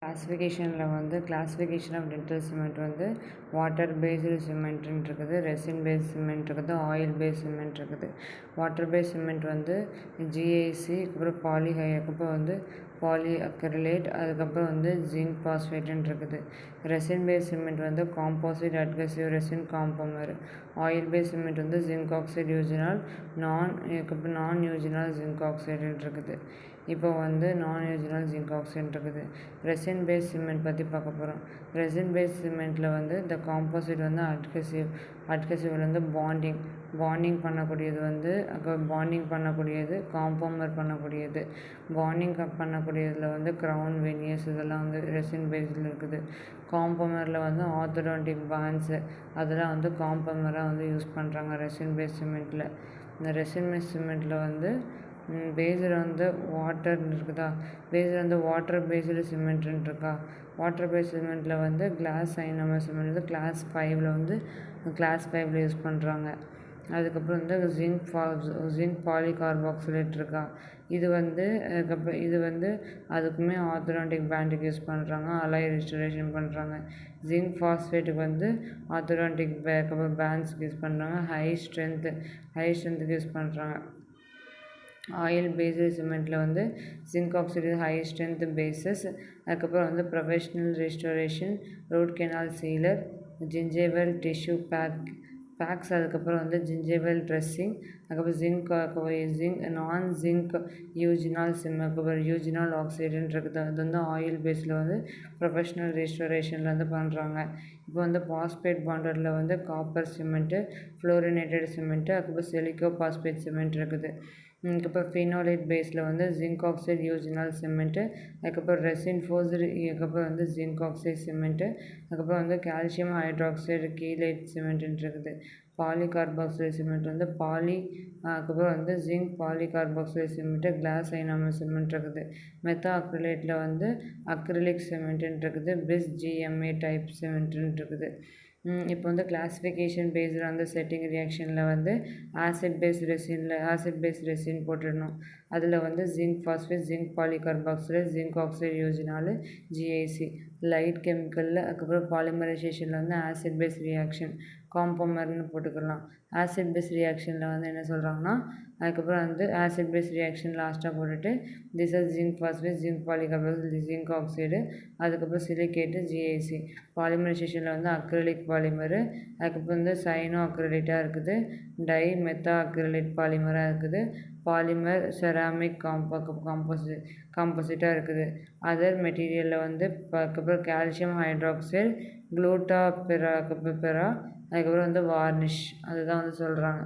Classification of dental cement வந்து water based சிமெண்ட்னு இருக்குது, resin based cement இருக்குது, ஆயில் பேஸ்ட் சிமெண்ட் இருக்குது. வாட்டர் பேஸ்ட் சிமெண்ட் வந்து ஜிஐசி, அப்புறம் அதுக்கப்புறம் வந்து பாலி அக்ரிலேட், அதுக்கப்புறம் வந்து ஜிங்க் பாஸ்பேட்டுன்னு இருக்குது. ரெசின் பேஸ்ட் சிமெண்ட் வந்து composite adhesive resin compomer. Oil based cement வந்து zinc oxide eugenol, non eugenol zinc ஆக்சைடுன்னு இருக்குது. இப்போ வந்து நான் யூஜினால் ஜிங்க் ஆக்சைடு இருக்குது. ரெசின் பேஸ்ட் சிமெண்ட் பற்றி பார்க்க போகிறோம். ரெசின் பேஸ்ட் சிமெண்ட்டில் வந்து இந்த காம்போசிட் வந்து அட்கசிவில் வந்து பாண்டிங் பண்ணக்கூடியது வந்து காம்பவுமர் பண்ணக்கூடியது. பாண்டிங் பண்ணக்கூடியதில் வந்து க்ரௌன், வெனியர்ஸ் இதெல்லாம் வந்து ரெசின் பேஸ்டில் இருக்குது. காம்பவுமரில் வந்து ஆர்த்தோடான்டிக் பேண்ட்ஸு அதெல்லாம் வந்து காம்பவுமராக வந்து யூஸ் பண்ணுறாங்க ரெசின் பேஸ்ட் சிமெண்ட்டில். இந்த ரெசின் பேஸ்ட் சிமெண்ட்டில் வந்து பேஸில் வந்து வாட்டர் இருக்குதா, பேஸில் வந்து வாட்டர் பேஸ்டு சிமெண்ட்னு இருக்கா. வாட்டர் பேஸ்ட் சிமெண்ட்டில் வந்து கிளாஸ் ஐனமர் சிமெண்ட் வந்து கிளாஸ் 5ல் யூஸ் பண்ணுறாங்க. அதுக்கப்புறம் வந்து ஜிங்க் பாலிகார்பாக்சிலேட் இருக்கா. இது வந்து அதுக்குமே ஆர்த்தோடான்டிக் பேண்டுக்கு யூஸ் பண்ணுறாங்க, அலாய் ரெஸ்டரேஷன் பண்ணுறாங்க. ஜிங்க் பாஸ்பேட்டுக்கு வந்து ஆர்த்தோடான்டிக் பேண்ட்ஸ்க்கு யூஸ் பண்ணுறாங்க, ஹை ஸ்ட்ரென்த்துக்கு யூஸ் பண்ணுறாங்க. ஆயில் பேஸ்டு சிமெண்ட்டில் வந்து zinc oxide high strength bases, அதுக்கப்புறம் வந்து provisional restoration, root canal sealer, gingival tissue packs, அதுக்கப்புறம் வந்து ஜிஞ்சேவல் ட்ரெஸ்ஸிங், அதுக்கப்புறம் நான் ஜிங்க் யூஜினால் ஆக்சைடுன்னு இருக்குது. அது வந்து ஆயில் பேஸில் வந்து ப்ரொஃபஷ்னல் ரெஸ்டோரேஷனில் வந்து பண்ணுறாங்க. இப்போ வந்து பாஸ்பேட் பாண்டரில் வந்து காப்பர் சிமெண்ட்டு, ஃப்ளோரினேட்டட் சிமெண்ட்டு, அதுக்கப்புறம் சிலிக்கோ பாஸ்பேட் சிமெண்ட் இருக்குது. அதுக்கப்புறம் ஃபினோலேட் பேஸில் வந்து ஜிங்க் ஆக்சைடு யூஜினால் சிமெண்ட்டு, அதுக்கப்புறம் ரெசின் ஃபோர்ஸ்டு, அதுக்கப்புறம் வந்து ஜிங்க் ஆக்சைடு சிமெண்ட்டு, அதுக்கப்புறம் வந்து கால்சியம் ஹைட்ராக்சைடு கீலேட் சிமெண்ட்டுன்னு இருக்குது. பாலிகார்பாக்சைடு சிமெண்ட் வந்து அதுக்கப்புறம் வந்து ஜிங்க் பாலிகார்பாக்சைடு சிமெண்ட்டு, கிளாஸ் ஐனாமர் சிமெண்ட் இருக்குது. மெத்தா அக்ரிலேட்டில் வந்து அக்ரிலிக் சிமெண்ட்டுன்னு இருக்குது, பிஸ் ஜிஎம்ஏ டைப் சிமெண்ட்டுன்னு இருக்குது. இப்போ வந்து கிளாஸிஃபிகேஷன் பேஸ்டு அந்த செட்டிங் ரியாக்ஷனில் வந்து ஆசிட் பேஸ்ட் ரெசின் போட்டுடணும். அதில் வந்து zinc phosphate, zinc polycarboxylate, zinc oxide eugenol, GIC. Light கெமிக்கலில் அதுக்கப்புறம் பாலிமரைசேஷனில் வந்து ஆசிட் பேஸ் ரியாக்ஷன் காம்பவுமர்னு போட்டுக்கலாம். ஆசிட் பேஸ் ரியாக்ஷனில் வந்து என்ன சொல்கிறாங்கன்னா, அதுக்கப்புறம் வந்து ஆசிட் பேஸ் ரியாக்ஷன் லாஸ்ட்டாக போட்டுட்டு this is zinc phosphate, zinc polycarboxylate, zinc oxide, அதுக்கப்புறம் சிலிக்கேட்டு, ஜிஐசி. பாலிமரைசேஷனில் வந்து அக்ரிலிக் பாலிமரு, அதுக்கப்புறம் வந்து சைனோ அக்ரிலேட்டாக இருக்குது, டை மெத்தா அக்ரிலேட் பாலிமராக இருக்குது, பாலிமர் செராமிக் காம்போசிட்டாக இருக்குது. அதர் மெட்டீரியலில் வந்து அதுக்கப்புறம் கால்சியம் ஹைட்ராக்சைடு, குளூட்டாபெரா, அதுக்கப்புறம் வந்து வார்னிஷ் அதுதான் வந்து சொல்கிறாங்க.